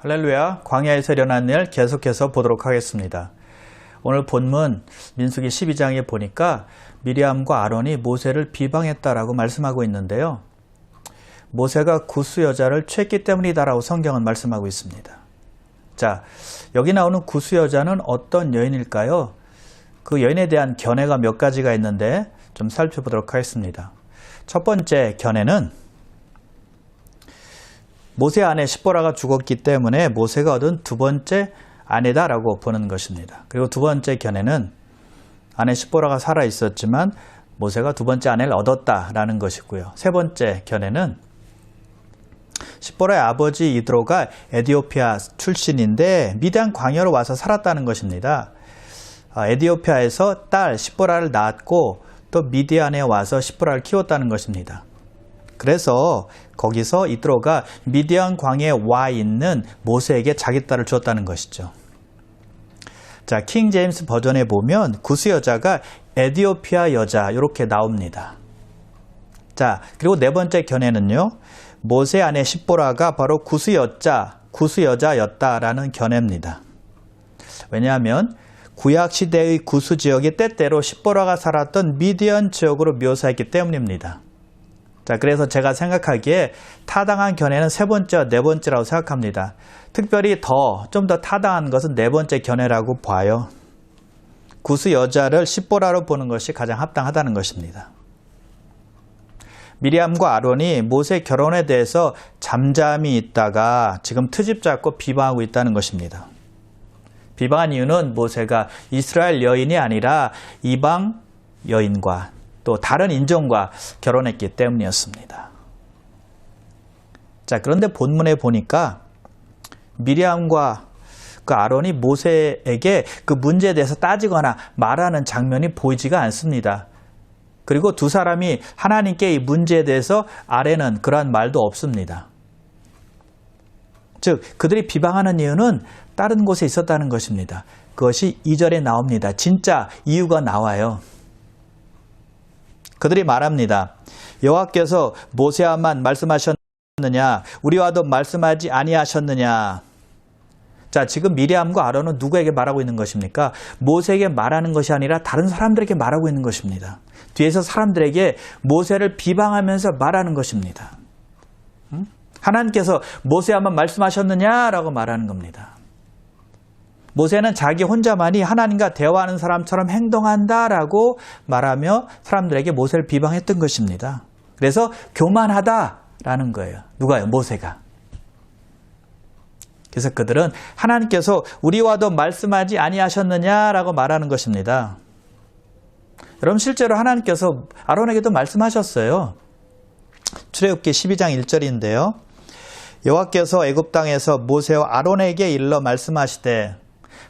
할렐루야, 광야에서 일어난 일 계속해서 보도록 하겠습니다. 오늘 본문 민수기 12장에 보니까 미리암과 아론이 모세를 비방했다라고 말씀하고 있는데요. 모세가 구스 여자를 취했기 때문이다라고 성경은 말씀하고 있습니다. 자, 여기 나오는 구스 여자는 어떤 여인일까요? 그 여인에 대한 견해가 몇 가지가 있는데 좀 살펴보도록 하겠습니다. 첫 번째 견해는 모세 아내 시보라가 죽었기 때문에 모세가 얻은 두 번째 아내다라고 보는 것입니다. 그리고 두 번째 견해는 아내 시보라가 살아 있었지만 모세가 두 번째 아내를 얻었다라는 것이고요. 세 번째 견해는 시보라의 아버지 이드로가 에디오피아 출신인데 미디안 광야로 와서 살았다는 것입니다. 에디오피아에서 딸 시보라를 낳았고 또 미디안에 와서 시보라를 키웠다는 것입니다. 그래서 거기서 이드로가 미디안 광야에 와 있는 모세에게 자기 딸을 주었다는 것이죠. 자, 킹 제임스 버전에 보면 구스 여자가 에디오피아 여자 이렇게 나옵니다. 자, 그리고 네 번째 견해는요. 모세 아내 시보라가 바로 구스 여자였다라는 견해입니다. 왜냐하면 구약 시대의 구스 지역이 때때로 시보라가 살았던 미디안 지역으로 묘사했기 때문입니다. 자, 그래서 제가 생각하기에 타당한 견해는 세 번째와 네 번째라고 생각합니다. 특별히 좀 더 타당한 것은 네 번째 견해라고 봐요. 구스 여자를 시보라로 보는 것이 가장 합당하다는 것입니다. 미리암과 아론이 모세 결혼에 대해서 잠잠히 있다가 지금 트집 잡고 비방하고 있다는 것입니다. 비방한 이유는 모세가 이스라엘 여인이 아니라 이방 여인과 또 다른 인종과 결혼했기 때문이었습니다. 자, 그런데 본문에 보니까 미리암과 그 아론이 모세에게 그 문제에 대해서 따지거나 말하는 장면이 보이지가 않습니다. 그리고 두 사람이 하나님께 이 문제에 대해서 아뢰는 그러한 말도 없습니다. 즉, 그들이 비방하는 이유는 다른 곳에 있었다는 것입니다. 그것이 2절에 나옵니다. 진짜 이유가 나와요. 그들이 말합니다. 여호와께서 모세와만 말씀하셨느냐? 우리와도 말씀하지 아니하셨느냐? 자, 지금 미리암과 아론은 누구에게 말하고 있는 것입니까? 모세에게 말하는 것이 아니라 다른 사람들에게 말하고 있는 것입니다. 뒤에서 사람들에게 모세를 비방하면서 말하는 것입니다. 하나님께서 모세와만 말씀하셨느냐라고 말하는 겁니다. 모세는 자기 혼자만이 하나님과 대화하는 사람처럼 행동한다라고 말하며 사람들에게 모세를 비방했던 것입니다. 그래서 교만하다라는 거예요. 누가요? 모세가. 그래서 그들은 하나님께서 우리와도 말씀하지 아니하셨느냐라고 말하는 것입니다. 여러분, 실제로 하나님께서 아론에게도 말씀하셨어요. 출애굽기 12장 1절인데요. 여호와께서 애굽 땅에서 모세와 아론에게 일러 말씀하시되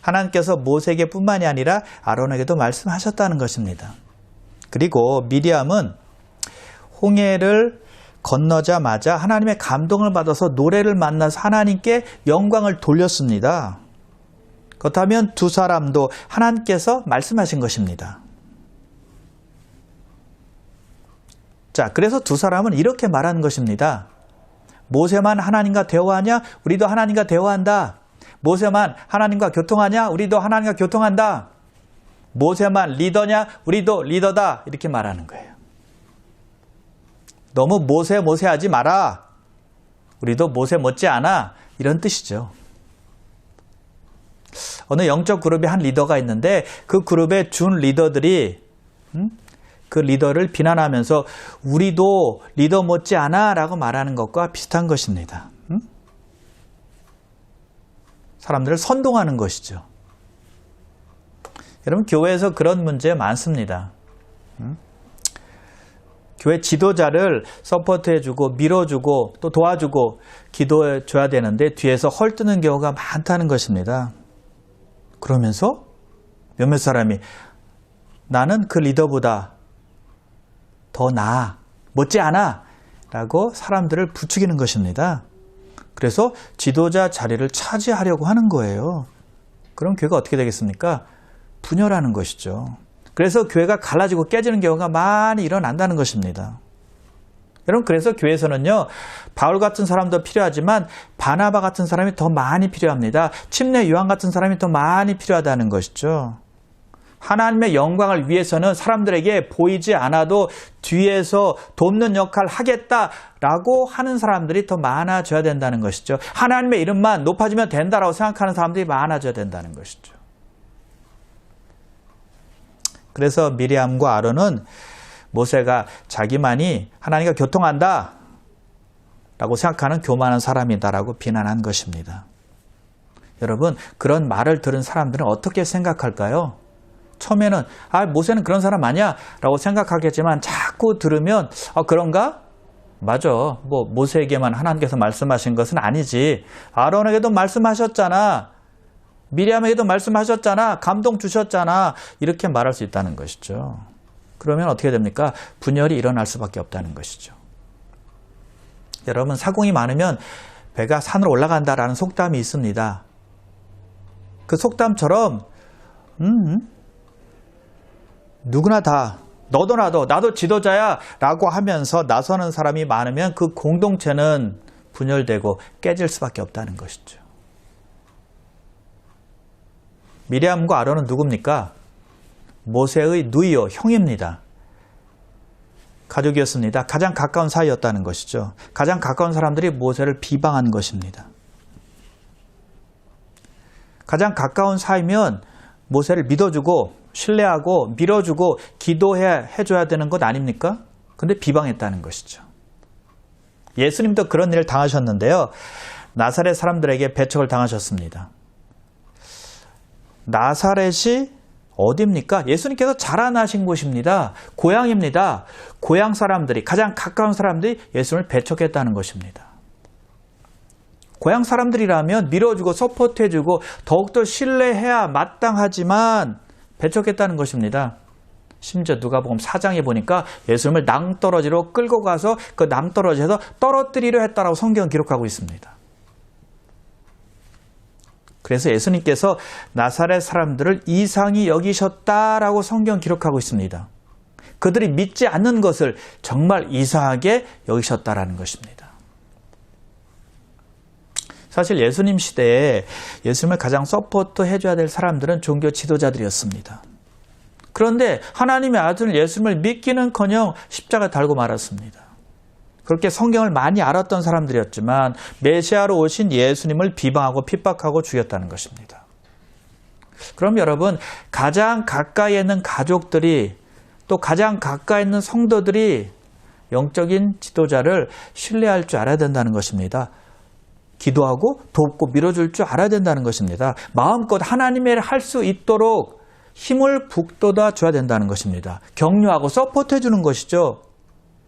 하나님께서 모세에게 뿐만이 아니라 아론에게도 말씀하셨다는 것입니다. 그리고 미리암은 홍해를 건너자마자 하나님의 감동을 받아서 노래를 만나서 하나님께 영광을 돌렸습니다. 그렇다면 두 사람도 하나님께서 말씀하신 것입니다. 자, 그래서 두 사람은 이렇게 말하는 것입니다. 모세만 하나님과 대화하냐? 우리도 하나님과 대화한다. 모세만 하나님과 교통하냐? 우리도 하나님과 교통한다. 모세만 리더냐? 우리도 리더다. 이렇게 말하는 거예요. 너무 모세 하지 마라. 우리도 모세 못지 않아. 이런 뜻이죠. 어느 영적 그룹에 한 리더가 있는데 그 그룹의 준 리더들이 그 리더를 비난하면서 우리도 리더 못지 않아 라고 말하는 것과 비슷한 것입니다. 사람들을 선동하는 것이죠. 여러분, 교회에서 그런 문제 많습니다. 교회 지도자를 서포트해주고 밀어주고 또 도와주고 기도해줘야 되는데 뒤에서 헐뜯는 경우가 많다는 것입니다. 그러면서 몇몇 사람이 나는 그 리더보다 더 나아, 못지 않아 라고 사람들을 부추기는 것입니다. 그래서 지도자 자리를 차지하려고 하는 거예요. 그럼 교회가 어떻게 되겠습니까? 분열하는 것이죠. 그래서 교회가 갈라지고 깨지는 경우가 많이 일어난다는 것입니다. 여러분, 그래서 교회에서는요, 바울 같은 사람도 필요하지만 바나바 같은 사람이 더 많이 필요합니다. 침례 요한 같은 사람이 더 많이 필요하다는 것이죠. 하나님의 영광을 위해서는 사람들에게 보이지 않아도 뒤에서 돕는 역할 하겠다라고 하는 사람들이 더 많아져야 된다는 것이죠. 하나님의 이름만 높아지면 된다라고 생각하는 사람들이 많아져야 된다는 것이죠. 그래서 미리암과 아론은 모세가 자기만이 하나님과 교통한다 라고 생각하는 교만한 사람이다라고 비난한 것입니다. 여러분, 그런 말을 들은 사람들은 어떻게 생각할까요? 처음에는 모세는 그런 사람 아니야 라고 생각하겠지만 자꾸 들으면 그런가? 맞아. 모세에게만 하나님께서 말씀하신 것은 아니지. 아론에게도 말씀하셨잖아. 미리암에게도 말씀하셨잖아. 감동 주셨잖아. 이렇게 말할 수 있다는 것이죠. 그러면 어떻게 됩니까? 분열이 일어날 수밖에 없다는 것이죠. 여러분, 사공이 많으면 배가 산으로 올라간다라는 속담이 있습니다. 그 속담처럼 누구나 다 너도 나도 지도자야 라고 하면서 나서는 사람이 많으면 그 공동체는 분열되고 깨질 수밖에 없다는 것이죠. 미리암과 아론은 누굽니까? 모세의 누이요, 형입니다. 가족이었습니다. 가장 가까운 사이였다는 것이죠. 가장 가까운 사람들이 모세를 비방한 것입니다. 가장 가까운 사이면 모세를 믿어주고 신뢰하고 밀어주고 기도해줘야 되는 것 아닙니까? 근데 비방했다는 것이죠. 예수님도 그런 일을 당하셨는데요. 나사렛 사람들에게 배척을 당하셨습니다. 나사렛이 어디입니까? 예수님께서 자라나신 곳입니다. 고향입니다. 고향 사람들이, 가장 가까운 사람들이 예수님을 배척했다는 것입니다. 고향 사람들이라면 밀어주고 서포트해주고 더욱더 신뢰해야 마땅하지만 배척했다는 것입니다. 심지어 누가복음 4장에 보니까 예수님을 낭떠러지로 끌고 가서 그 낭떠러지에서 떨어뜨리려 했다라고 성경은 기록하고 있습니다. 그래서 예수님께서 나사렛 사람들을 이상히 여기셨다라고 성경 기록하고 있습니다. 그들이 믿지 않는 것을 정말 이상하게 여기셨다라는 것입니다. 사실 예수님 시대에 예수님을 가장 서포트 해줘야 될 사람들은 종교 지도자들이었습니다. 그런데 하나님의 아들 예수님을 믿기는커녕 십자가 달고 말았습니다. 그렇게 성경을 많이 알았던 사람들이었지만 메시아로 오신 예수님을 비방하고 핍박하고 죽였다는 것입니다. 그럼 여러분, 가장 가까이 있는 가족들이 또 가장 가까이 있는 성도들이 영적인 지도자를 신뢰할 줄 알아야 된다는 것입니다. 기도하고 돕고 밀어줄 줄 알아야 된다는 것입니다. 마음껏 하나님의 일을 할 수 있도록 힘을 북돋아 줘야 된다는 것입니다. 격려하고 서포트해 주는 것이죠.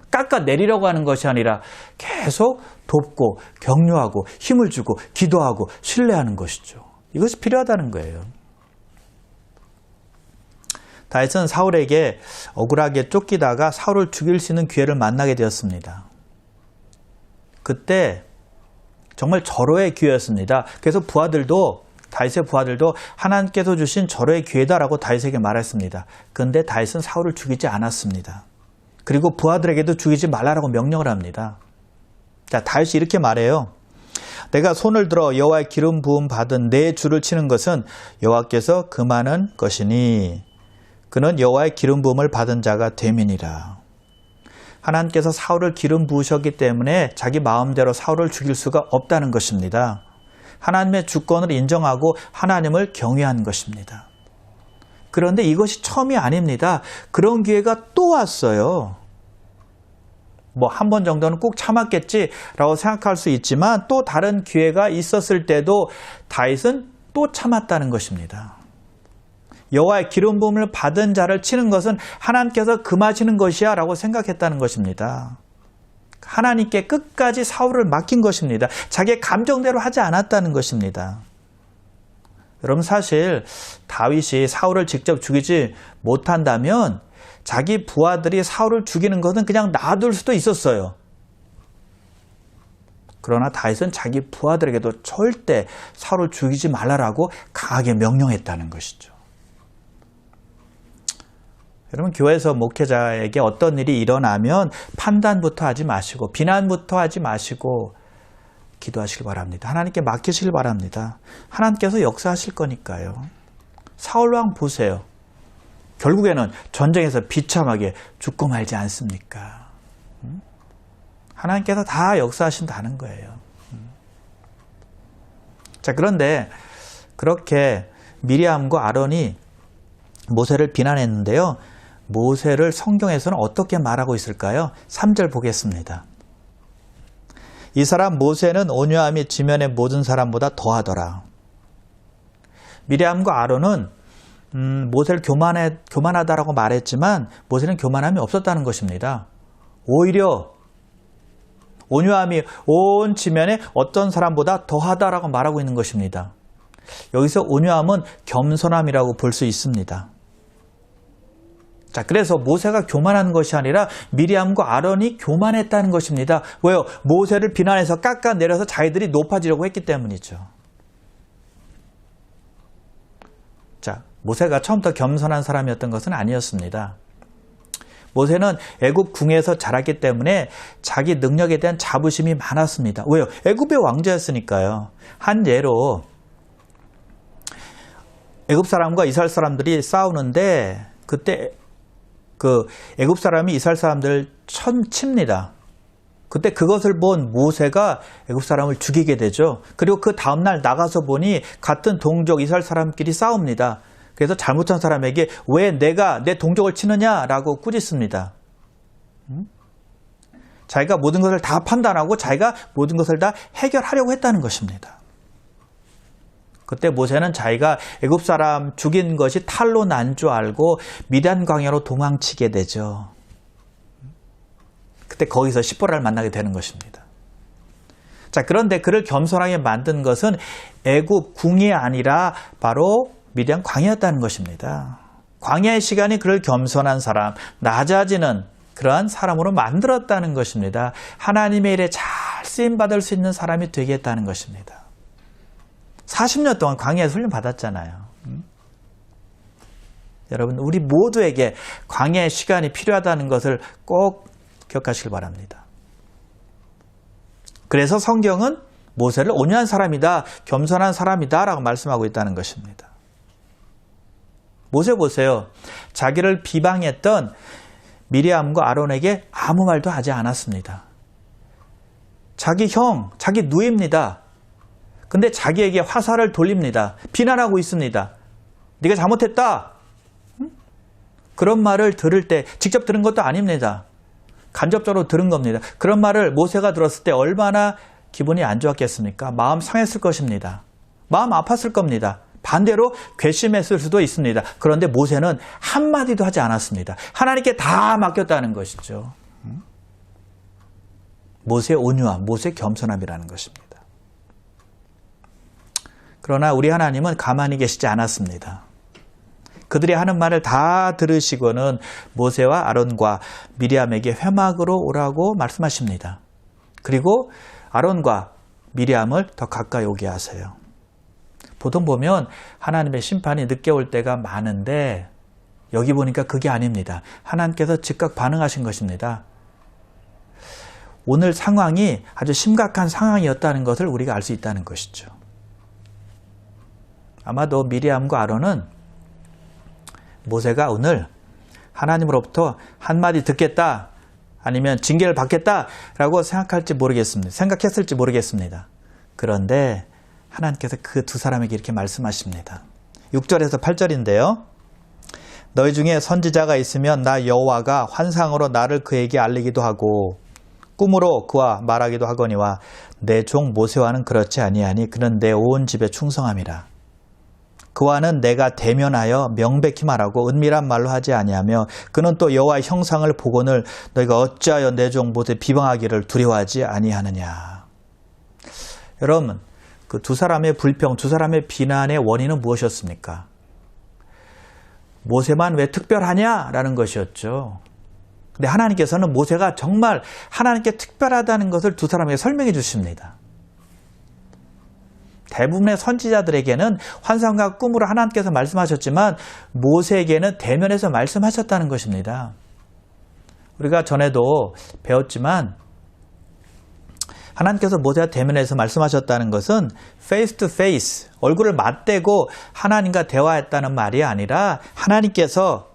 깎아내리려고 하는 것이 아니라 계속 돕고 격려하고 힘을 주고 기도하고 신뢰하는 것이죠. 이것이 필요하다는 거예요. 다윗은 사울에게 억울하게 쫓기다가 사울을 죽일 수 있는 기회를 만나게 되었습니다. 그때 정말 절호의 기회였습니다. 그래서 다윗의 부하들도 하나님께서 주신 절호의 기회다라고 다윗에게 말했습니다. 그런데 다윗은 사울을 죽이지 않았습니다. 그리고 부하들에게도 죽이지 말라라고 명령을 합니다. 자, 다윗이 이렇게 말해요. 내가 손을 들어 여호와의 기름 부음 받은 내 주를 치는 것은 여호와께서 금하는 것이니 그는 여호와의 기름 부음을 받은 자가 됨이니라. 하나님께서 사울을 기름 부으셨기 때문에 자기 마음대로 사울을 죽일 수가 없다는 것입니다. 하나님의 주권을 인정하고 하나님을 경외한 것입니다. 그런데 이것이 처음이 아닙니다. 그런 기회가 또 왔어요. 한 번 정도는 꼭 참았겠지라고 생각할 수 있지만 또 다른 기회가 있었을 때도 다윗은 또 참았다는 것입니다. 여호와의 기름 부음을 받은 자를 치는 것은 하나님께서 금하시는 것이야 라고 생각했다는 것입니다. 하나님께 끝까지 사울을 맡긴 것입니다. 자기의 감정대로 하지 않았다는 것입니다. 여러분, 사실 다윗이 사울을 직접 죽이지 못한다면 자기 부하들이 사울을 죽이는 것은 그냥 놔둘 수도 있었어요. 그러나 다윗은 자기 부하들에게도 절대 사울을 죽이지 말라라고 강하게 명령했다는 것이죠. 여러분, 교회에서 목회자에게 어떤 일이 일어나면 판단부터 하지 마시고 비난부터 하지 마시고 기도하시길 바랍니다. 하나님께 맡기시길 바랍니다. 하나님께서 역사하실 거니까요. 사울왕 보세요. 결국에는 전쟁에서 비참하게 죽고 말지 않습니까? 하나님께서 다 역사하신다는 거예요. 자, 그런데 그렇게 미리암과 아론이 모세를 비난했는데요. 모세를 성경에서는 어떻게 말하고 있을까요? 3절 보겠습니다. 이 사람 모세는 온유함이 지면의 모든 사람보다 더하더라. 미리암과 아론은 모세를 교만하다라고 말했지만 모세는 교만함이 없었다는 것입니다. 오히려 온유함이 온 지면에 어떤 사람보다 더하다라고 말하고 있는 것입니다. 여기서 온유함은 겸손함이라고 볼 수 있습니다. 자, 그래서 모세가 교만한 것이 아니라 미리암과 아론이 교만했다는 것입니다. 왜요? 모세를 비난해서 깎아내려서 자기들이 높아지려고 했기 때문이죠. 자, 모세가 처음부터 겸손한 사람이었던 것은 아니었습니다. 모세는 애굽 궁에서 자랐기 때문에 자기 능력에 대한 자부심이 많았습니다. 왜요? 애굽의 왕자였으니까요. 한 예로 애굽 사람과 이스라엘 사람들이 싸우는데 그때 애굽 사람이 이스라엘 사람들을 칩니다. 그때 그것을 본 모세가 애굽 사람을 죽이게 되죠. 그리고 그 다음날 나가서 보니 같은 동족 이스라엘 사람끼리 싸웁니다. 그래서 잘못한 사람에게 왜 내가 내 동족을 치느냐라고 꾸짖습니다. 자기가 모든 것을 다 판단하고 자기가 모든 것을 다 해결하려고 했다는 것입니다. 그때 모세는 자기가 애굽 사람 죽인 것이 탈로 난 줄 알고 미디안 광야로 도망치게 되죠. 그때 거기서 시보라를 만나게 되는 것입니다. 자, 그런데 그를 겸손하게 만든 것은 애굽 궁이 아니라 바로 미디안 광야였다는 것입니다. 광야의 시간이 그를 겸손한 사람, 낮아지는 그러한 사람으로 만들었다는 것입니다. 하나님의 일에 잘 쓰임받을 수 있는 사람이 되게 했다는 것입니다. 40년 동안 광야에서 훈련 받았잖아요. 여러분, 우리 모두에게 광야의 시간이 필요하다는 것을 꼭 기억하시길 바랍니다. 그래서 성경은 모세를 온유한 사람이다, 겸손한 사람이다 라고 말씀하고 있다는 것입니다. 모세 보세요. 자기를 비방했던 미리암과 아론에게 아무 말도 하지 않았습니다. 자기 형, 자기 누이입니다. 근데 자기에게 화살을 돌립니다. 비난하고 있습니다. 네가 잘못했다. 그런 말을 들을 때 직접 들은 것도 아닙니다. 간접적으로 들은 겁니다. 그런 말을 모세가 들었을 때 얼마나 기분이 안 좋았겠습니까? 마음 상했을 것입니다. 마음 아팠을 겁니다. 반대로 괘씸했을 수도 있습니다. 그런데 모세는 한마디도 하지 않았습니다. 하나님께 다 맡겼다는 것이죠. 모세의 온유함, 모세의 겸손함이라는 것입니다. 그러나 우리 하나님은 가만히 계시지 않았습니다. 그들이 하는 말을 다 들으시고는 모세와 아론과 미리암에게 회막으로 오라고 말씀하십니다. 그리고 아론과 미리암을 더 가까이 오게 하세요. 보통 보면 하나님의 심판이 늦게 올 때가 많은데 여기 보니까 그게 아닙니다. 하나님께서 즉각 반응하신 것입니다. 오늘 상황이 아주 심각한 상황이었다는 것을 우리가 알 수 있다는 것이죠. 아마도 미리암과 아론은 모세가 오늘 하나님으로부터 한마디 듣겠다 아니면 징계를 받겠다라고 생각했을지 모르겠습니다. 그런데 하나님께서 그 두 사람에게 이렇게 말씀하십니다. 6절에서 8절인데요. 너희 중에 선지자가 있으면 나 여호와가 환상으로 나를 그에게 알리기도 하고 꿈으로 그와 말하기도 하거니와 내 종 모세와는 그렇지 아니하니 그는 내 온 집에 충성함이라. 그와는 내가 대면하여 명백히 말하고 은밀한 말로 하지 아니하며 그는 또 여호와의 형상을 보거늘 너희가 어찌하여 내 종 모세 비방하기를 두려워하지 아니하느냐. 여러분, 그 두 사람의 불평, 두 사람의 비난의 원인은 무엇이었습니까? 모세만 왜 특별하냐라는 것이었죠. 근데 하나님께서는 모세가 정말 하나님께 특별하다는 것을 두 사람에게 설명해 주십니다. 대부분의 선지자들에게는 환상과 꿈으로 하나님께서 말씀하셨지만 모세에게는 대면에서 말씀하셨다는 것입니다. 우리가 전에도 배웠지만 하나님께서 모세와 대면에서 말씀하셨다는 것은 face to face, 얼굴을 맞대고 하나님과 대화했다는 말이 아니라 하나님께서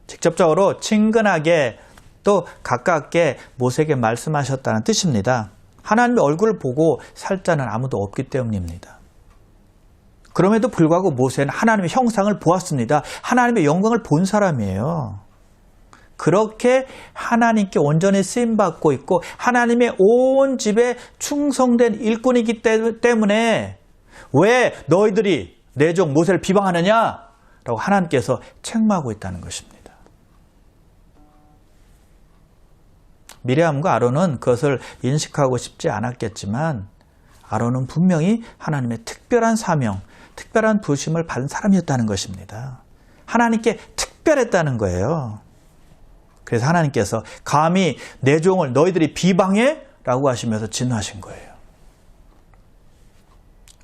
직접적으로 친근하게 또 가깝게 모세에게 말씀하셨다는 뜻입니다. 하나님의 얼굴을 보고 살 자는 아무도 없기 때문입니다. 그럼에도 불구하고 모세는 하나님의 형상을 보았습니다. 하나님의 영광을 본 사람이에요. 그렇게 하나님께 온전히 쓰임받고 있고 하나님의 온 집에 충성된 일꾼이기 때문에 왜 너희들이 내 종 모세를 비방하느냐? 라고 하나님께서 책망하고 있다는 것입니다. 미리암과 아론은 그것을 인식하고 싶지 않았겠지만 아론은 분명히 하나님의 특별한 사명, 특별한 부르심을 받은 사람이었다는 것입니다. 하나님께 특별했다는 거예요. 그래서 하나님께서 감히 내 종을 너희들이 비방해? 라고 하시면서 진노하신 거예요.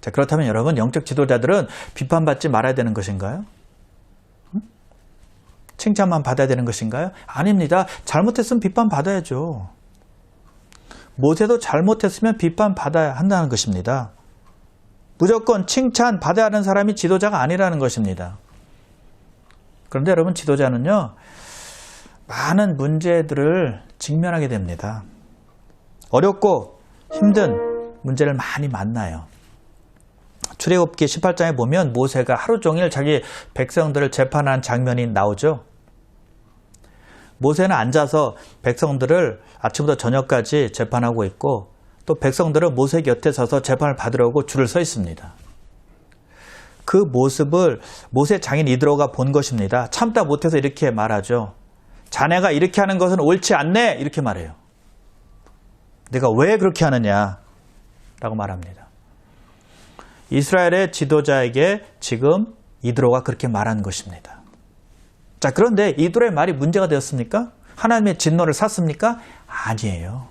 자, 그렇다면 여러분, 영적 지도자들은 비판받지 말아야 되는 것인가요? 칭찬만 받아야 되는 것인가요? 아닙니다. 잘못했으면 비판받아야죠. 모세도 잘못했으면 비판받아야 한다는 것입니다. 무조건 칭찬 받아야 하는 사람이 지도자가 아니라는 것입니다. 그런데 여러분, 지도자는요, 많은 문제들을 직면하게 됩니다. 어렵고 힘든 문제를 많이 만나요. 출애굽기 18장에 보면 모세가 하루 종일 자기 백성들을 재판하는 장면이 나오죠. 모세는 앉아서 백성들을 아침부터 저녁까지 재판하고 있고 또 백성들은 모세 곁에 서서 재판을 받으려고 줄을 서 있습니다. 그 모습을 모세 장인 이드로가 본 것입니다. 참다 못해서 이렇게 말하죠. 자네가 이렇게 하는 것은 옳지 않네, 이렇게 말해요. 내가 왜 그렇게 하느냐 라고 말합니다. 이스라엘의 지도자에게 지금 이드로가 그렇게 말한 것입니다. 자, 그런데 이드로의 말이 문제가 되었습니까? 하나님의 진노를 샀습니까? 아니에요.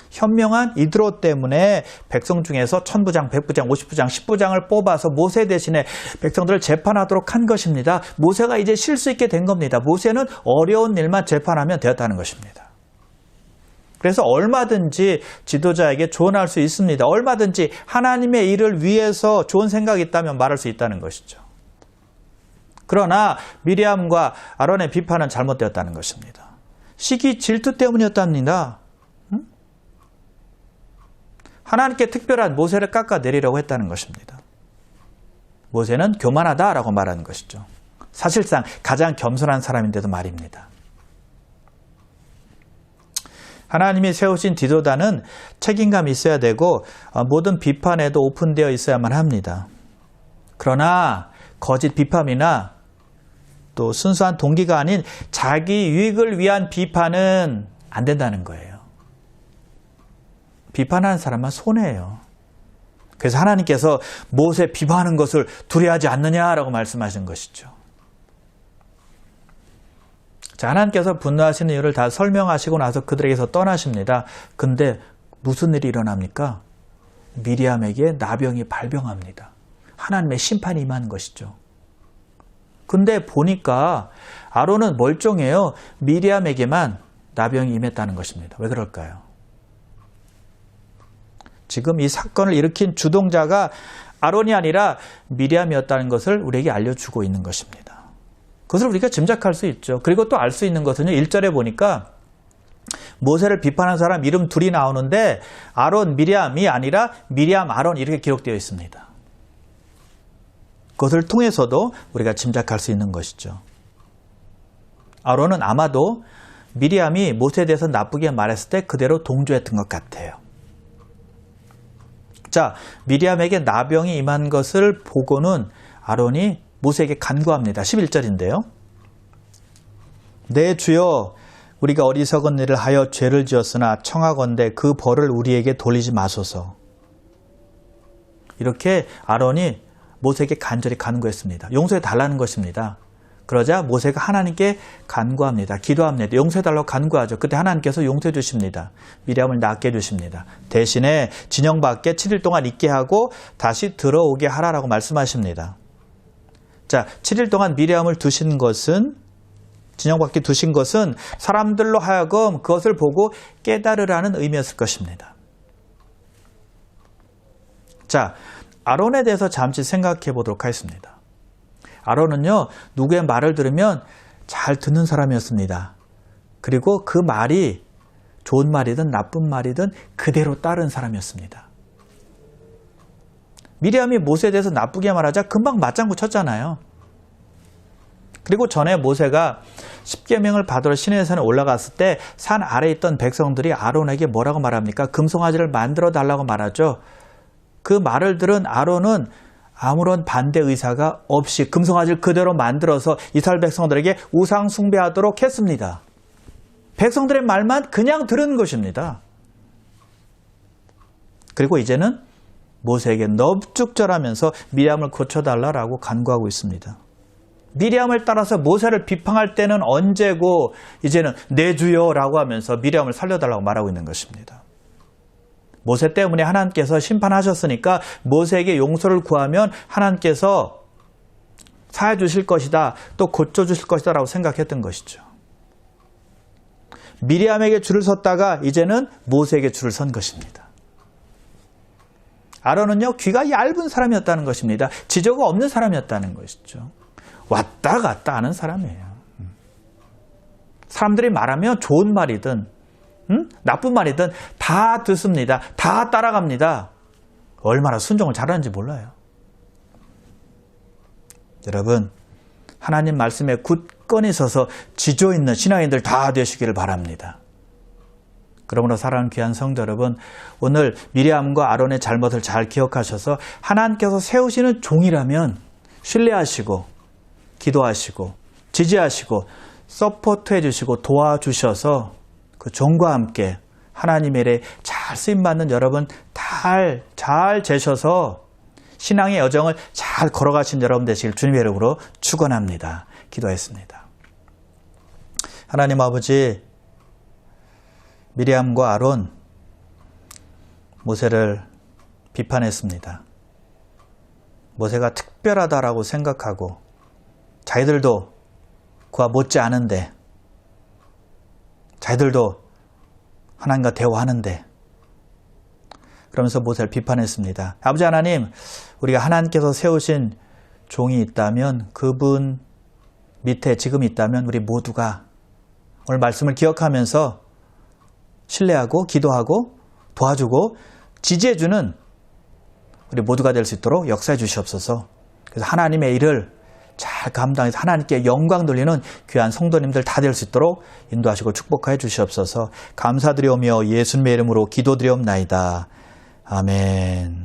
현명한 이드로 때문에 백성 중에서 1000부장, 100부장, 50부장, 10부장을 뽑아서 모세 대신에 백성들을 재판하도록 한 것입니다. 모세가 이제 쉴 수 있게 된 겁니다. 모세는 어려운 일만 재판하면 되었다는 것입니다. 그래서 얼마든지 지도자에게 조언할 수 있습니다. 얼마든지 하나님의 일을 위해서 좋은 생각이 있다면 말할 수 있다는 것이죠. 그러나 미리암과 아론의 비판은 잘못되었다는 것입니다. 시기 질투 때문이었답니다. 하나님께 특별한 모세를 깎아내리려고 했다는 것입니다. 모세는 교만하다라고 말하는 것이죠. 사실상 가장 겸손한 사람인데도 말입니다. 하나님이 세우신 지도자는 책임감이 있어야 되고 모든 비판에도 오픈되어 있어야만 합니다. 그러나 거짓 비판이나 또 순수한 동기가 아닌 자기 유익을 위한 비판은 안 된다는 거예요. 비판하는 사람은 손해예요. 그래서 하나님께서 모세 비판하는 것을 두려워하지 않느냐라고 말씀하신 것이죠. 자, 하나님께서 분노하시는 이유를 다 설명하시고 나서 그들에게서 떠나십니다. 근데 무슨 일이 일어납니까? 미리암에게 나병이 발병합니다. 하나님의 심판이 임하는 것이죠. 근데 보니까 아론은 멀쩡해요. 미리암에게만 나병이 임했다는 것입니다. 왜 그럴까요? 지금 이 사건을 일으킨 주동자가 아론이 아니라 미리암이었다는 것을 우리에게 알려주고 있는 것입니다. 그것을 우리가 짐작할 수 있죠. 그리고 또 알 수 있는 것은요. 1절에 보니까 모세를 비판한 사람 이름 둘이 나오는데 아론, 미리암이 아니라 미리암, 아론 이렇게 기록되어 있습니다. 그것을 통해서도 우리가 짐작할 수 있는 것이죠. 아론은 아마도 미리암이 모세에 대해서 나쁘게 말했을 때 그대로 동조했던 것 같아요. 자, 미리암에게 나병이 임한 것을 보고는 아론이 모세에게 간구합니다. 11절인데요. 내 주여, 우리가 어리석은 일을 하여 죄를 지었으나 청하건대 그 벌을 우리에게 돌리지 마소서. 이렇게 아론이 모세에게 간절히 간구했습니다. 용서해 달라는 것입니다. 그러자 모세가 하나님께 간구합니다. 기도합니다. 용서해달라고 간구하죠. 그때 하나님께서 용서해 주십니다. 미리암을 낫게 해주십니다. 대신에 진영 밖에 7일 동안 있게 하고 다시 들어오게 하라라고 말씀하십니다. 자, 7일 동안 미리암을 두신 것은, 진영 밖에 두신 것은 사람들로 하여금 그것을 보고 깨달으라는 의미였을 것입니다. 자, 아론에 대해서 잠시 생각해 보도록 하겠습니다. 아론은요, 누구의 말을 들으면 잘 듣는 사람이었습니다. 그리고 그 말이 좋은 말이든 나쁜 말이든 그대로 따른 사람이었습니다. 미리암이 모세에 대해서 나쁘게 말하자 금방 맞장구 쳤잖아요. 그리고 전에 모세가 십계명을 받으러 시내의 산에 올라갔을 때 산 아래에 있던 백성들이 아론에게 뭐라고 말합니까? 금송아지를 만들어 달라고 말하죠. 그 말을 들은 아론은 아무런 반대 의사가 없이 금송아지를 그대로 만들어서 이스라엘 백성들에게 우상 숭배하도록 했습니다. 백성들의 말만 그냥 들은 것입니다. 그리고 이제는 모세에게 넙죽절하면서 미리암을 고쳐달라고 간구하고 있습니다. 미리암을 따라서 모세를 비판할 때는 언제고 이제는 내 주여라고 하면서 미리암을 살려달라고 말하고 있는 것입니다. 모세 때문에 하나님께서 심판하셨으니까 모세에게 용서를 구하면 하나님께서 사해 주실 것이다, 또 고쳐 주실 것이다 라고 생각했던 것이죠. 미리암에게 줄을 섰다가 이제는 모세에게 줄을 선 것입니다. 아론은요, 귀가 얇은 사람이었다는 것입니다. 지저가 없는 사람이었다는 것이죠. 왔다 갔다 하는 사람이에요. 사람들이 말하면 좋은 말이든 나쁜 말이든 다 듣습니다. 다 따라갑니다. 얼마나 순종을 잘하는지 몰라요. 여러분, 하나님 말씀에 굳건히 서서 지조 있는 신앙인들 다 되시기를 바랍니다. 그러므로 사랑하는 귀한 성도 여러분, 오늘 미리암과 아론의 잘못을 잘 기억하셔서 하나님께서 세우시는 종이라면 신뢰하시고 기도하시고 지지하시고 서포트해 주시고 도와주셔서 그 종과 함께 하나님의 일에 잘 쓰임받는 여러분 잘 재셔서 신앙의 여정을 잘 걸어가신 여러분 되시길 주님의 이름으로 축원합니다. 기도했습니다. 하나님 아버지, 미리암과 아론, 모세를 비판했습니다. 모세가 특별하다라고 생각하고 자기들도 그와 못지 않은데, 자기들도 하나님과 대화하는데, 그러면서 모세를 비판했습니다. 아버지 하나님, 우리가 하나님께서 세우신 종이 있다면, 그분 밑에 지금 있다면 우리 모두가 오늘 말씀을 기억하면서 신뢰하고 기도하고 도와주고 지지해주는 우리 모두가 될 수 있도록 역사해 주시옵소서. 그래서 하나님의 일을 잘 감당해서 하나님께 영광 돌리는 귀한 성도님들 다 될 수 있도록 인도하시고 축복하여 주시옵소서. 감사드리오며 예수님의 이름으로 기도드리옵나이다. 아멘.